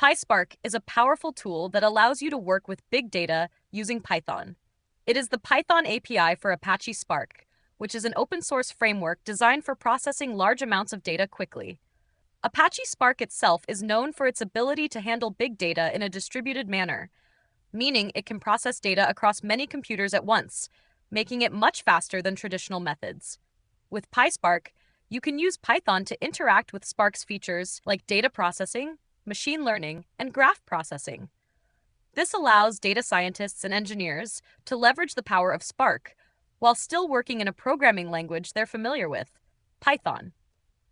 PySpark is a powerful tool that allows you to work with big data using Python. It is the Python API for Apache Spark, which is an open source framework designed for processing large amounts of data quickly. Apache Spark itself is known for its ability to handle big data in a distributed manner, meaning it can process data across many computers at once, making it much faster than traditional methods. With PySpark, you can use Python to interact with Spark's features like data processing, machine learning, and graph processing. This allows data scientists and engineers to leverage the power of Spark while still working in a programming language they're familiar with, Python.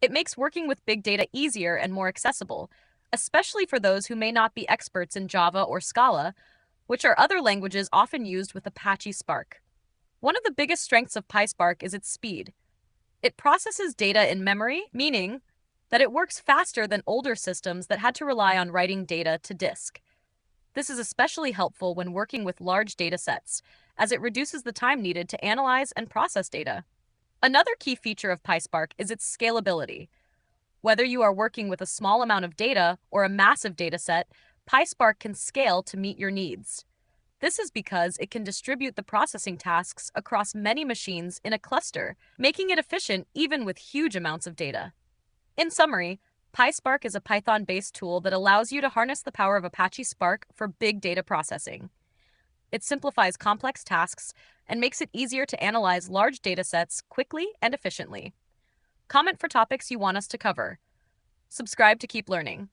It makes working with big data easier and more accessible, especially for those who may not be experts in Java or Scala, which are other languages often used with Apache Spark. One of the biggest strengths of PySpark is its speed. It processes data in memory, meaning that it works faster than older systems that had to rely on writing data to disk. This is especially helpful when working with large data sets, as it reduces the time needed to analyze and process data. Another key feature of PySpark is its scalability. Whether you are working with a small amount of data or a massive data set, PySpark can scale to meet your needs. This is because it can distribute the processing tasks across many machines in a cluster, making it efficient even with huge amounts of data. In summary, PySpark is a Python-based tool that allows you to harness the power of Apache Spark for big data processing. It simplifies complex tasks and makes it easier to analyze large datasets quickly and efficiently. Comment for topics you want us to cover. Subscribe to keep learning.